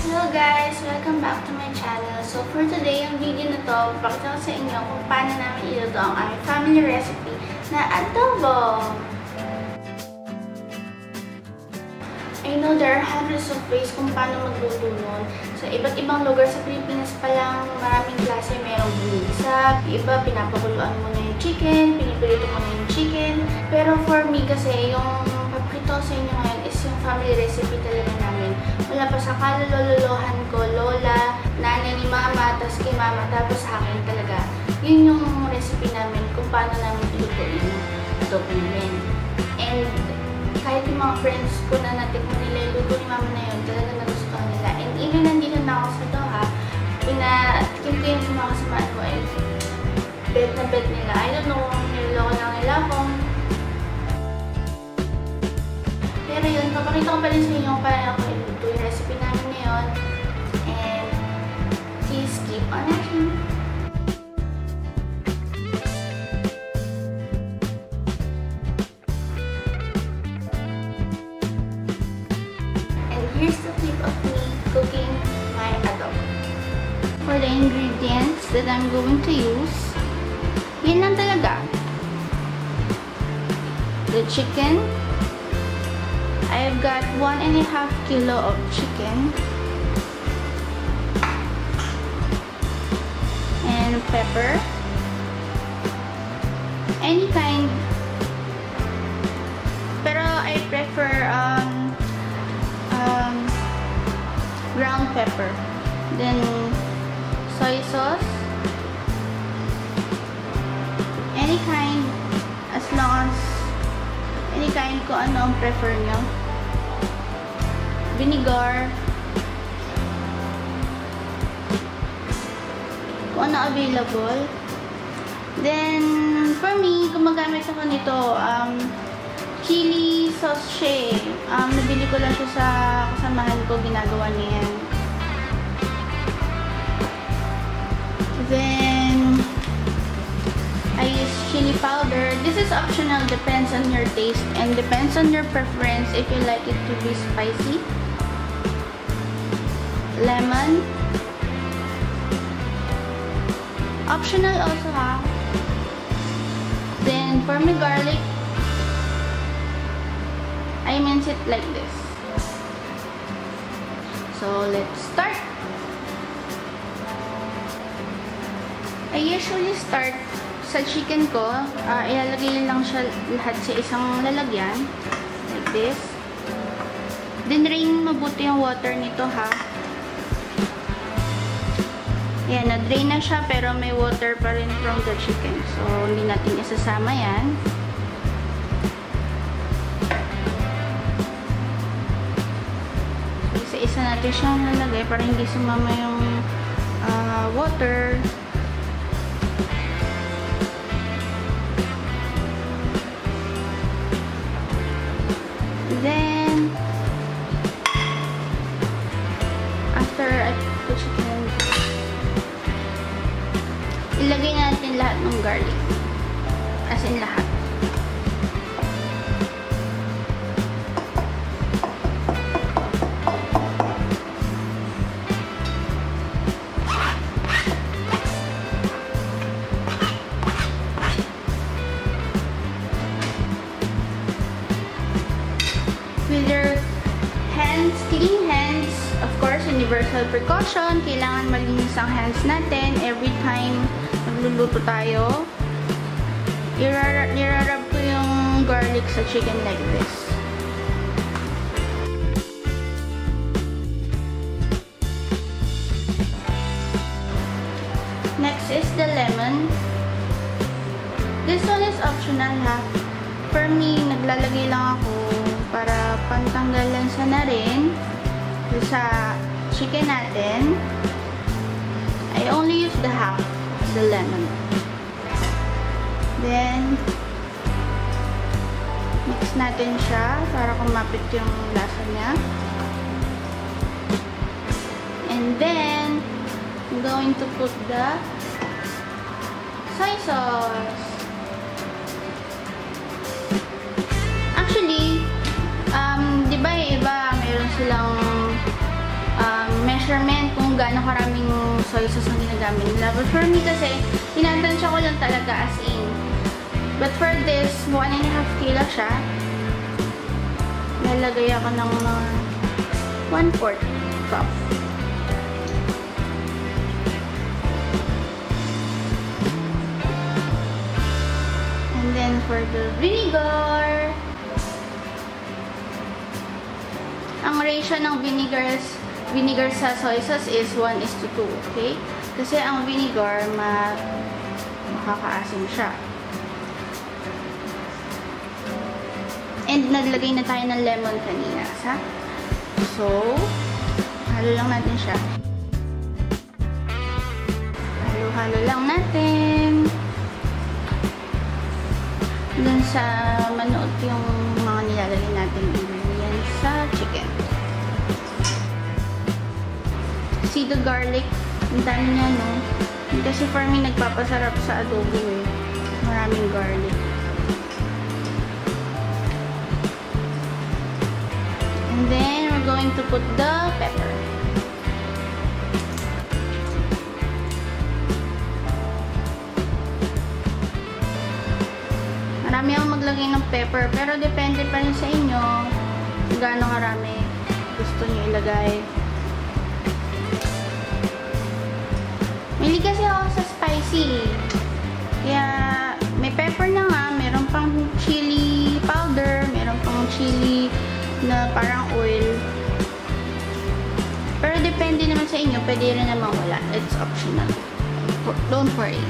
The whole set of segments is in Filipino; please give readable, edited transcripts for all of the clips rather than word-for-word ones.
Hello guys! Welcome back to my channel. So for today, ang video na to, pakita ko sa inyo kung paano namin iluto ang aming family recipe na adobo. I know there are hundreds of ways kung paano magluto nun. Sa iba't ibang lugar sa Pilipinas pa lang, maraming klase. Mayroong ginisa, iba pinapakuluan mo na yung chicken, pinipirito mo na yung chicken. Pero for me kasi, yung paprito sa inyo ngayon is yung family recipe talaga namin. Wala pa sa kalololohan ko, lola, nanay ni mama, tapos kay mama, tapos sa akin talaga. Yun yung recipe namin kung paano namin ilutuin yung adobo namin. And kahit yung mga friends ko na natikman nila yung luto ni mama na yun, talaga nagustuhan nila. And even nandito na ako sa Doha, pinatikim ko yung mga kasamaan ko ay bet na bet nila. I don't know kung niloloko lang nila akong. Pero yun, papakita ko pa rin sa inyo kung paano ako iluto yung recipe namin ngayon. And please keep on watching. Here's the clip of me cooking my adobo. For the ingredients that I'm going to use, yun lang talaga. The chicken. I've got 1.5 kilo of chicken. And pepper. Any kind. Pero I prefer ground pepper, then soy sauce, any kind, as long as any kind kung ano ang prefer nyo, vinegar, kung ano available. Then for me, gumagamit ako nito chili sauce siya. Nabili ko lang siya sa kasamahan ko, ginagawa niya yan. Then, I use chili powder. This is optional, depends on your taste and depends on your preference if you like it to be spicy. Lemon. Optional also ha. Then, for my garlic, I mince it like this. So, let's start. I usually start sa chicken ko. Ilalagay lang siya lahat sa isang lalagyan. Like this. Then, drain mabuti yung water nito ha. Ayan, na-drain na siya pero may water pa rin from the chicken. So, hindi natin isasama yan. Isa natin siyang nalagay para hindi sumama yung water. Then, after I put the chicken, ilagay natin lahat ng garlic. As in lahat. With your hands, clean hands, of course, universal precaution, kailangan malinis ang hands natin every time nagluluto tayo. Irarab ko yung garlic sa chicken like this. Next is the lemon. This one is optional ha. For me, naglalagay lang ako para pantanggalan sa na rin sa chicken natin. I only use the half of the lemon. Then, mix natin siya para kumapit yung lasa niya. And then, I'm going to put the soy sauce. Actually, di ba iba, mayroon silang measurement kung gaano karaming soy sauce ang ginagamit nila. But for me kasi, tinatansya ko lang talaga as in. But for this, 1.5 kilo siya. Nalagay ako ng 1/4 cup. And then for the vinegar, ang ratio ng vinegar sa soy sauce is 1:2, okay? Kasi ang vinegar, makakaasim siya. And naglagay na tayo ng lemon kanina, ha? So, halo lang natin siya. Halo-halo lang natin. Dun sa manood yung mga nilalagay natin ingredients sa chicken. See the garlic? Ang dami niya, no? Kasi for me, nagpapasarap sa adobo eh. Maraming garlic. And then, we're going to put the pepper. Marami akong maglagay ng pepper, pero depende pa rin sa inyo kung gaano karami gusto nyo ilagay. Mahilig kasi ako sa spicy. Kaya, may pepper na nga, meron pang chili powder, meron pang chili na parang oil. Pero depende naman sa inyo, pwede rin naman wala. It's optional. Don't worry.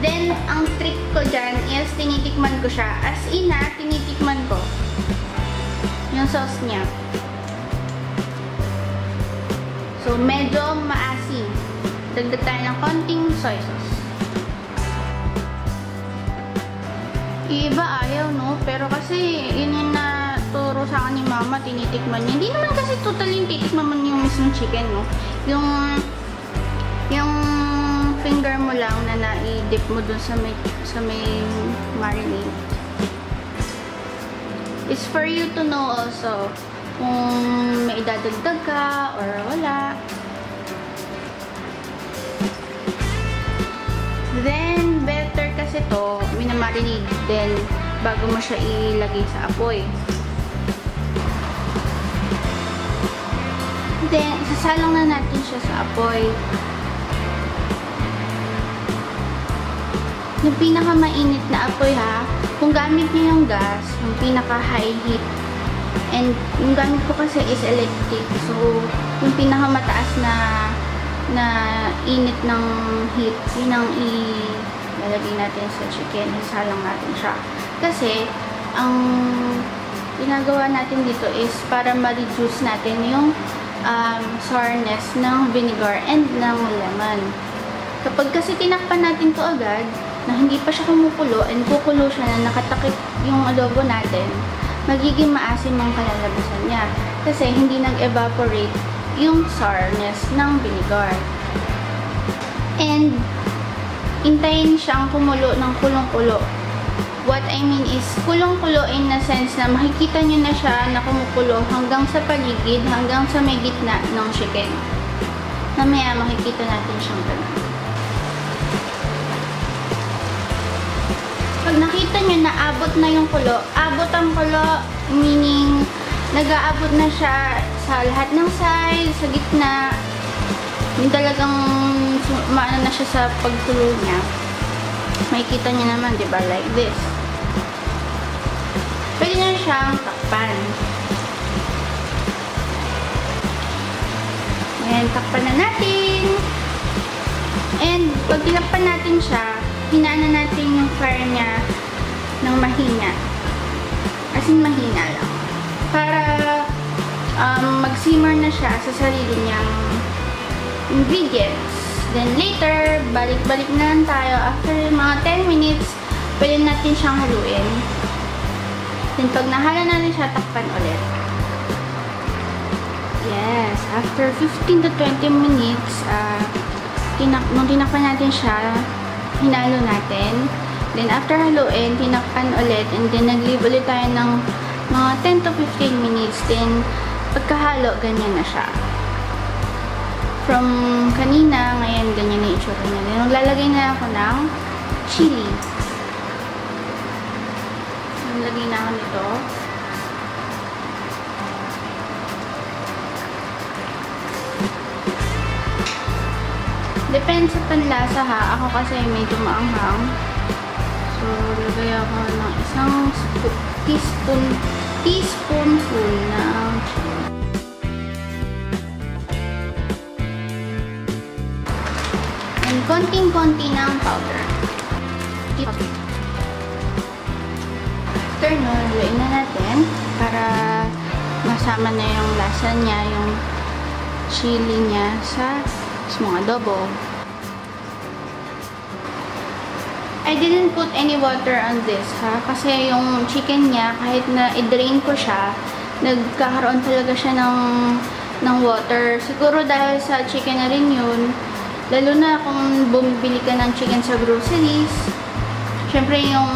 Then, ang trick ko dyan is tinitikman ko siya. As in tinitikman ko yung sauce niya. So, medyo maasim. Dagdag tayo ng konting soy sauce. Iba ayaw, no? Pero kasi, yun yung naturo sa akin ni mama, tinitikman niya. Hindi naman kasi totally titikman mo yung mismong chicken, no? Yung finger mo lang na na-dip mo dun sa may marinade. It's for you to know also kung may idadagdag ka or wala. Then, better kasi to, minamarinate din bago mo siya ilagay sa apoy. Then, isasalang na natin siya sa apoy. Yung pinaka-mainit na apoy ha, kung gamit niyo yung gas, yung pinaka-high heat, and yung gamit ko kasi is electric, so yung pinaka-mataas na init ng heat, yun ang ilalagay natin sa chicken, isalang natin siya. Kasi, ang ginagawa natin dito is para ma-reduce natin yung sourness ng vinegar and ng lemon. Kapag kasi tinakpan natin to agad, na hindi pa siya kumukulo, and kukulo siya na nakatakip yung adobo natin, magiging maasim ang kalalabasan niya. Kasi hindi nag-evaporate yung sourness ng vinegar. And, hintayin siyang kumulo ng kulong-kulo. What I mean is, kulong-kulo in a sense na makikita nyo na siya na kumukulo hanggang sa paligid, hanggang sa may gitna ng chicken. Mamaya makikita natin siyang ganun. Pag nakita nyo na abot na yung kulo, abot ang kulo, meaning nag-aabot na siya sa lahat ng sides, sa gitna, yung talagang maano na siya sa pagkulo niya. Makikita nyo naman, diba? Like this. Pwede na siyang takpan. Ayan, takpan na natin. And, pag tinakpan natin siya, hinaan na natin yung fire niya ng mahina. As in, mahina lang. Para mag-simmer na siya sa sarili niyang ingredients. Then later, balik-balik na lang tayo. After mga 10 minutes, pwede natin siyang haluin. Then pag nahala natin siya, takpan ulit. Yes, after 15 to 20 minutes, nung tinakpan natin siya, hinalo natin. Then after haluin, tinakpan ulit. And then nag-leave ulit tayo ng Mga 10 to 15 minutes. Then, pagkahalo, ganyan na siya. From kanina, ngayon, ganyan na itsura niya. Then, maglalagay na ako ng chili. Maglalagay na ako nito. Depende sa panlasa ha. Ako kasi medyo maanghang. So, lagay ako ng isang teaspoonful ng chili. And konting-konti ng powder. After nun, haluin na natin para masama na yung lasa niya, yung chili niya sa mga adobo. I didn't put any water on this, ha? Kasi yung chicken niya, kahit na i-drain ko siya, nagkakaroon talaga siya ng water. Siguro dahil sa chicken na rin yun, lalo na kung bumibili ka ng chicken sa groceries, syempre yung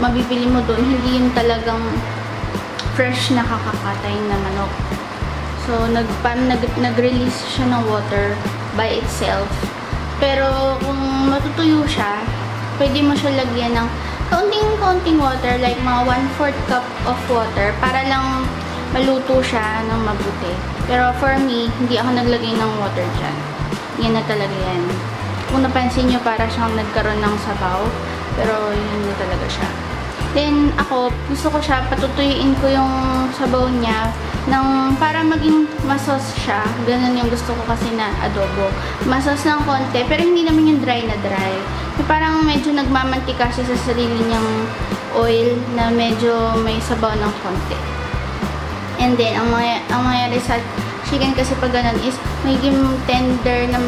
mabibili mo doon, hindi yun talagang fresh na kakakatay na manok. So, nag-release siya ng water by itself. Pero, kung matutuyo siya, pwede mo siya lagyan ng kaunting-kaunting water, like mga 1/4 cup of water, para lang maluto siya ng mabuti. Pero, for me, hindi ako naglagay ng water dyan. Yan na talaga yan. Kung napansin nyo, para siyang nagkaroon ng sabaw. Pero, yun na talaga siya. Then, ako, gusto ko siya, patutuyuin ko yung sabaw niya para maging masos siya. Ganun yung gusto ko kasi na adobo. Masos ng konti, pero hindi naman yung dry na dry. Parang medyo nagmamantika siya sa sarili niyang oil na medyo may sabaw ng konti. And then, ang mangyayari sa chicken kasi pag ganun is magiging tender na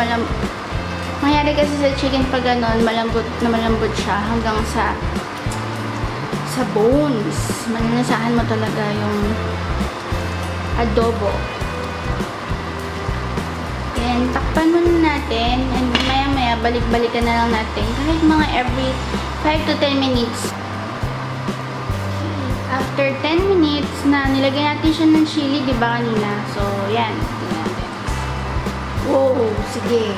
mangyayari kasi sa chicken pag ganun, malambot siya hanggang sa bones. Mananasahan mo talaga yung adobo. And takpan muna natin. And maya-maya, balik-balikan na lang natin. Kahit mga every 5 to 10 minutes. After 10 minutes na nilagay natin siya ng chili, di ba kanina? So, yan. Tingnan natin. Wow, sige.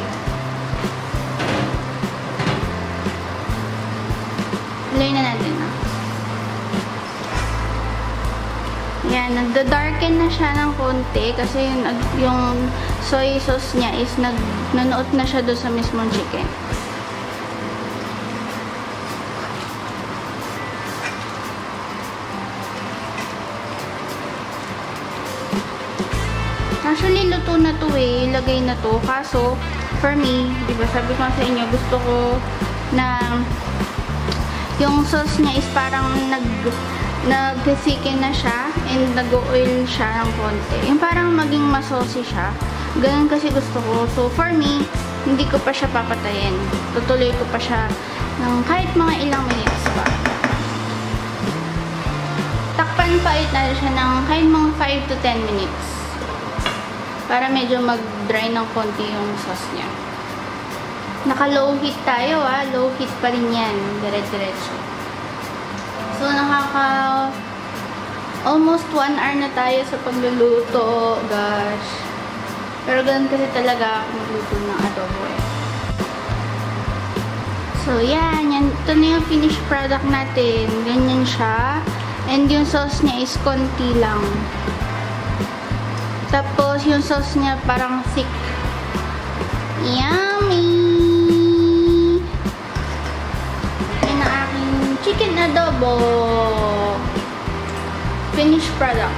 Ilagay na natin, ha? Yan, nagda-darken na siya ng konti kasi yung soy sauce niya is nanuot na siya doon sa mismong chicken. Actually, luto na to eh. Ilagay na to. Kaso, for me, diba sabi ko sa inyo, gusto ko na yung sauce niya is parang nag-thicken na siya and nag-oil siya ng konti. Yung parang maging masaucy siya. Ganun kasi gusto ko. So, for me, hindi ko pa siya papatayin. Tutuloy ko pa siya ng kahit mga ilang minutes pa. Takpan pa ulit natin siya ng kahit mga 5 to 10 minutes. Para medyo mag-dry ng konti yung sauce niya. Naka-low heat tayo, ah. Low heat pa rin yan. Dire-diretso. So, almost 1 hour na tayo sa pagluluto. Gosh. Pero ganun kasi talaga ako magluto ng adobo eh. So, yan. Ito na yung finished product natin. Ganyan siya. And yung sauce niya is konti lang. Tapos, yung sauce niya parang thick. Yummy! Yan ang aking chicken adobo. Finished product.